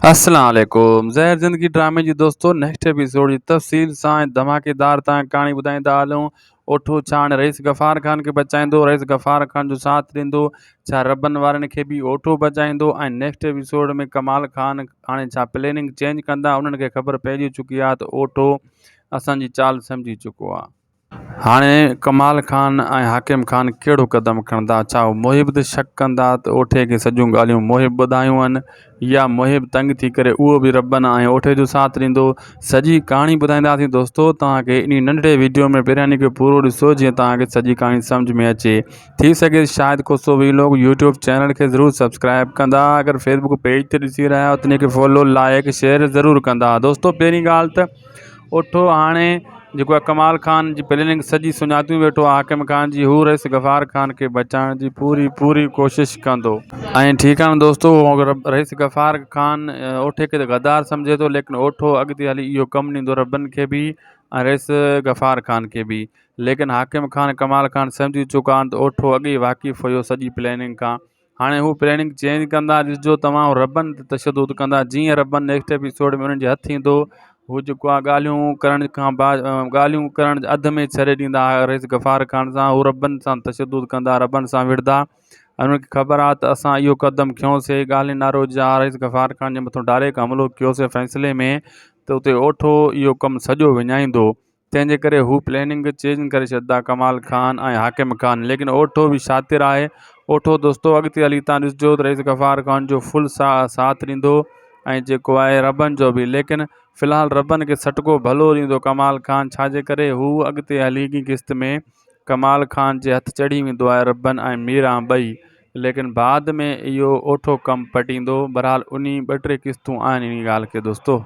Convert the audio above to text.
अस्सलाम वालेकुम ज़हर ज़िंदगी ड्रामे जी दोस्तों नेक्स्ट एपिसोड जी तफ़सील सां ऐं धमाकेदार तव्हां कहाणी ॿुधाईंदा हलूं। ओठो छा हाणे रईस गफ़ार ख़ान खे बचाईंदो, रईस गफ़ार ख़ान जो साथ ॾींदो, छा रबन वारनि खे बि ओठो बचाईंदो ऐं नेक्स्ट एपिसोड में कमाल ख़ान हाणे छा प्लेनिंग चेंज कंदा, उन्हनि खे ख़बर पइजी चुकी आहे त ओठो असांजी चाल सम्झी चुको आहे। हाणे कमाल ख़ान ऐं हाकिम ख़ान कहिड़ो क़दम खणंदा, छा उहे मुहिब ते शक कंदा त ओठे खे सॼियूं ॻाल्हियूं मुहिब ॿुधायूं आहिनि या मुहिब तंग थी करे उहो बि रबन ऐं ओठे जो साथ ॾींदो। सॼी कहाणी ॿुधाईंदासीं दोस्तों तव्हांखे इन नंढड़े वीडियो में बिरयानी खे पूरो ॾिसो जीअं तव्हांखे सॼी कहाणी सम्झ में अचे। थी सघे शायदि को सो वीलोग यूट्यूब चैनल खे ज़रूरु सब्सक्राइब कंदा, अगरि फेसबुक पेज ते ॾिसी रहिया आहियो त उन खे फॉलो लाइक शेयर ज़रूरु कंदा। दोस्तों पहिरीं ॻाल्हि त ओठो हाणे जेको आहे कमाल ख़ान जी प्लेनिंग सॼी सुञातूं वेठो आहे हाकिम ख़ान जी, हू रईस गफ़ार ख़ान खे बचाइण जी पूरी कोशिशि कंदो। ऐं ठीकु आहे न दोस्तों, रईस गफ़ार ख़ान ओठे खे त गद्दार सम्झे थो, लेकिन ओठो अॻिते हली इहो कमु ॾींदो रबन खे बि ऐं रईस गफ़ार ख़ान खे बि। लेकिन हाकिम ख़ान कमाल ख़ान सम्झी चुका आहिनि त ओठो अॻे वाक़िफ़ु हुयो सॼी प्लेनिंग खां। हाणे हू प्लेनिंग चेंज कंदा, ॾिसजो तव्हां, रबन ते तशदुद कंदा। जीअं रबन नेक्स्ट एपिसोड में उन्हनि जे हथु ईंदो, हू जेको आहे ॻाल्हियूं करण खां बाद ॻाल्हियूं करण अध में छॾे ॾींदा रईस गफ़ार ख़ान सां। हू रबन सां तशदुद कंदा, रबन सां विढ़ंदा ऐं उन्हनि खे ख़बर आहे त असां इहो क़दम खयोंसीं ॻाल्हि नारो जा रईस गफ़ार ख़ान जे मथां डायरेक्ट हमिलो कयोसीं फ़ैसिले में, त उते ओठो इहो कमु सॼो विञाईंदो। तंहिंजे करे हू प्लेनिंग चेंज करे छॾंदा कमाल ख़ान ऐं हाकिम ख़ान। लेकिन ओठो बि शातिर आहे। ओठो दोस्तों अॻिते हली तव्हां ॾिसजो त रईस गफ़ार ख़ान जो फुल साथ ॾींदो ऐं जेको आहे रबन जो बि। लेकिन फ़िलहाल रबन खे सटको भलो ॾींदो कमाल ख़ान, छाजे करे हू अॻिते हली किस्त में कमाल ख़ान जे हथु चढ़ी वेंदो आहे रबन ऐं मीरा ॿई। लेकिन बाद में इहो ओठो कमु पटींदो। बहरहाल उन 2-3 किस्तूं आहिनि इन ॻाल्हि खे दोस्तों।